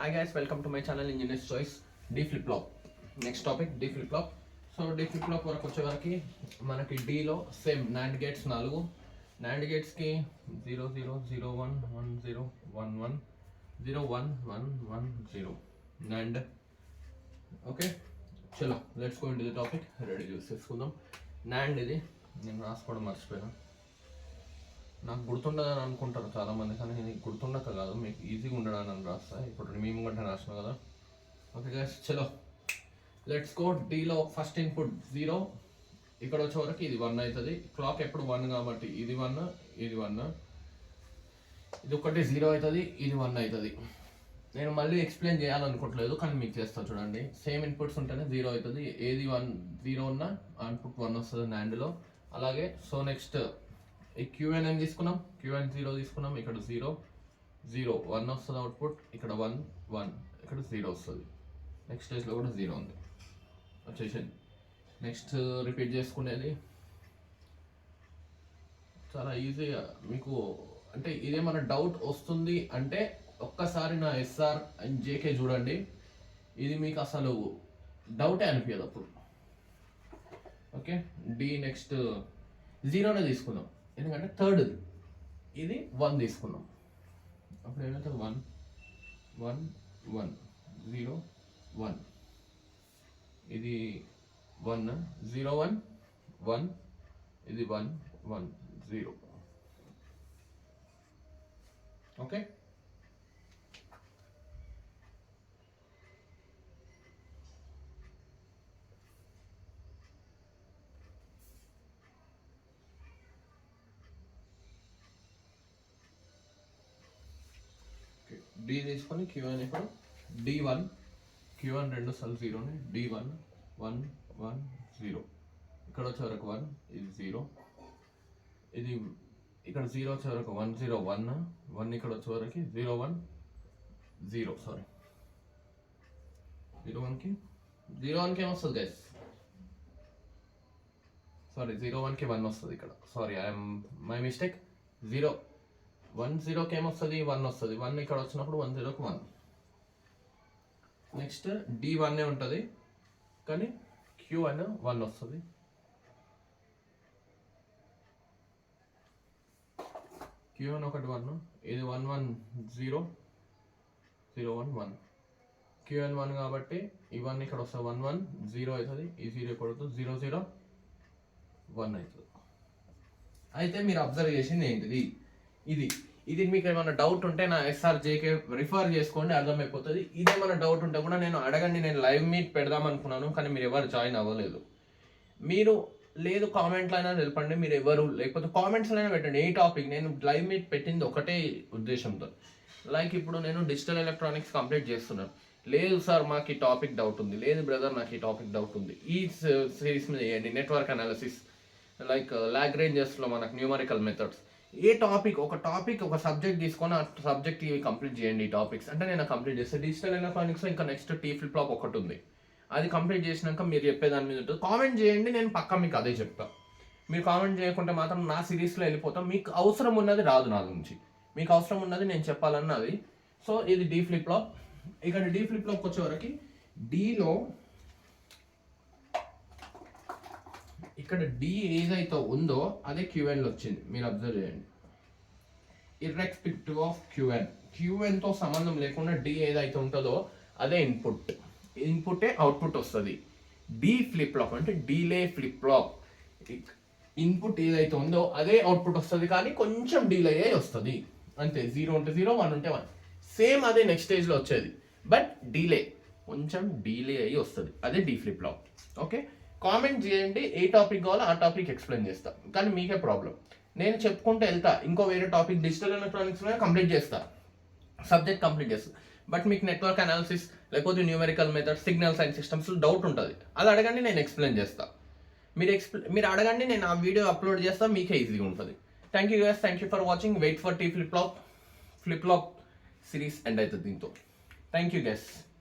Hi guys, welcome to my channel Engineer's Choice. D flip flop. Next topic D flip flop. So D flip flop వరకు వచ్చేవరకు మనకి Dలో same NAND gates 4 NAND గేట్స్కి 0 0 0 1 1 0 1 1 0 1 1 1 0 NAND. Okay, చలో let's go into the topic. Ready use చేసుకుందాం. NAND ఇది నేను రాసుకోవడం మర్చిపోయాను. నాకు గుర్తుండదని అనుకుంటారు చాలామంది, కానీ నేను గుర్తుండక కాదు, మీకు ఈజీగా ఉండడానికి రాస్తా. ఇప్పుడు మేము గంట రాసిన కదా. ఓకే గైస్, చలో లెట్స్ గో. డీలో ఫస్ట్ ఇన్పుట్ 0, ఇక్కడ వచ్చే వరకు ఇది 1 అవుతుంది. క్లాక్ ఎప్పుడు 1 కాబట్టి ఇది 1 ఇది 1, ఇది ఒకటి 0 అవుతుంది, ఇది 1 అవుతుంది. నేను మళ్ళీ ఎక్స్ప్లెయిన్ చేయాలనుకోవట్లేదు, కానీ మీకు చేస్తాను చూడండి. సేమ్ ఇన్పుట్స్ ఉంటేనే 0 అవుతుంది. ఏది 0 ఉన్నా అవుట్పుట్ 1 వస్తుంది NANDలో. అలాగే సో నెక్స్ట్ ఈ QNN తీసుకున్నాం, QN 0 తీసుకున్నాం. ఇక్కడ 0 0 1 వస్తుంది అవుట్పుట్, ఇక్కడ 1 1, ఇక్కడ 0 వస్తుంది. నెక్స్ట్ స్టేజ్లో కూడా 0 ఉంది, వచ్చేసింది. నెక్స్ట్ రిపీట్ చేసుకునేది చాలా ఈజీగా మీకు, అంటే ఇదేమన్నా డౌట్ వస్తుంది అంటే ఒక్కసారి నా SR అండ్ JK చూడండి. ఇది మీకు అసలు డౌటే అనిపించదు అప్పుడు. ఓకే, D నెక్స్ట్ 0నే తీసుకుందాం, ఎందుకంటే థర్డ్ ఇది 1 తీసుకున్నాం. అప్పుడు ఏమవుతుంది 1 1 1 0 1, ఇది 1 0 1 1, ఇది 1 1 0. ఓకే, D తీసుకొని QN ఇప్పుడు D1, QN 2 సార్లు 0ని D1 1 1 0. ఇక్కడ వచ్చే వరకు 1, ఇది 0, ఇది ఇక్కడ 0 వచ్చే వరకు 1 0 1 1, ఇక్కడ వచ్చే వరకు 0 1 0, సారీ 0 1కి 0 1కి ఏమొస్తుంది గైస్? సారీ 0 1కి 1 వస్తుంది ఇక్కడ. Sorry, I'm my mistake. 0 1 0కి ఏమొస్తుంది? 1 వస్తుంది. 1 ఇక్కడ వచ్చినప్పుడు 1 0కి 1. నెక్స్ట్ D1 ఉంటుంది, కానీ QN 1 వస్తుంది. QN ఒకటి 1, ఇది 1 1 0 0 1 1, QN 1 కాబట్టి ఈ 1 ఇక్కడ వస్తుంది 1 1 0 అవుతుంది. ఈ 0 కొడుతూ 0 0 1 అవుతుంది. అయితే మీరు అబ్జర్వ్ చేసింది ఏంటిది? ఇది మీకు ఏమైనా డౌట్ ఉంటే నా SR JK రిఫర్ చేసుకోండి, అర్థమైపోతుంది. ఇదేమైనా డౌట్ ఉంటే కూడా నేను అడగండి. నేను లైవ్ మీట్ పెడదాం అనుకున్నాను, కానీ మీరు ఎవరు జాయిన్ అవ్వలేదు. మీరు లేదు కామెంట్లో అయినా తెలపండి, మీరు ఎవరు, లేకపోతే కామెంట్స్లో అయినా పెట్టండి ఏ టాపిక్. నేను లైవ్ మీట్ పెట్టింది ఒకటే ఉద్దేశంతో. లైక్ ఇప్పుడు నేను డిజిటల్ ఎలక్ట్రానిక్స్ కంప్లీట్ చేస్తున్నాను. లేదు సార్ మాకు ఈ టాపిక్ డౌట్ ఉంది, లేదు బ్రదర్ నాకు ఈ టాపిక్ డౌట్ ఉంది, ఈ సిరీస్ మీద చేయండి. నెట్వర్క్ అనాలిసిస్, లైక్ లాగ్రేంజెస్లో మనకు న్యూమరికల్ మెథడ్స్, ఏ టాపిక్ ఒక సబ్జెక్ట్ తీసుకొని ఆ సబ్జెక్ట్ ఇవి కంప్లీట్ చేయండి. ఈ టాపిక్స్ అంటే నేను కంప్లీట్ చేస్తాను. డిజిటల్ ఎలక్ట్రానిక్స్ ఇంకా నెక్స్ట్ T flip flop ఒకటి ఉంది, అది కంప్లీట్ చేసినాక మీరు చెప్పేదాని మీద ఉంటుంది. కామెంట్ చేయండి, నేను పక్కా మీకు అదే చెప్తాను. మీరు కామెంట్ చేయకుంటే మాత్రం నా సిరీస్లో వెళ్ళిపోతాం. మీకు అవసరం ఉన్నది రాదు నా నుంచి, మీకు అవసరం ఉన్నది నేను చెప్పాలన్నది. సో ఇది D flip flop. ఇక్కడ D flip flopకి వచ్చేవరకు Dలో ఇక్కడ D ఏదైతే ఉందో అదే QNలో వచ్చింది. మీరు అబ్జర్వ్ చేయండి, ఇర్రెస్పెక్టివ్ ఆఫ్ QNతో సంబంధం లేకుండా D ఏదైతే ఉంటుందో అదే ఇన్పుటే అవుట్పుట్ వస్తుంది. D flip flop అంటే డీలే ఫ్లిప్ ఫ్లాప్. ఇన్పుట్ ఏదైతే ఉందో అదే అవుట్పుట్ వస్తుంది, కానీ కొంచెం డీలే అయ్యి వస్తుంది అంతే. 0 ఉంటే 0 1 ఉంటే 1, సేమ్ అదే నెక్స్ట్ స్టేజ్లో వచ్చేది, బట్ కొంచెం డీలే అయ్యి వస్తుంది. అదే D flip flop. Okay, comment చేయండి, ఏ టాపిక్ కావాలో ఆ టాపిక్ ఎక్స్ప్లెయిన్ చేస్తా, కానీ మీకే ప్రాబ్లం. నేను చెప్పుకుంటూ వెళ్తా, ఇంకో వేరే టాపిక్ డిజిటల్ ఎలక్ట్రానిక్స్ కంప్లీట్ చేస్తా, సబ్జెక్ట్ కంప్లీట్ చేస్తా. బట్ మీకు నెట్వర్క్ అనాలిసిస్ లేకపోతే numerical method, signals and systems doubt ఉంటుంది, అది అడగండి, నేను ఎక్స్ప్లెయిన్ చేస్తా. మీరు అడగండి, నేను ఆ వీడియో అప్లోడ్ చేస్తా, మీకే ఈజీగా ఉంటుంది. Thank you guys, thank you for watching. Wait for T flip flop series end అవుతుంది దీంతో. Thank you guys.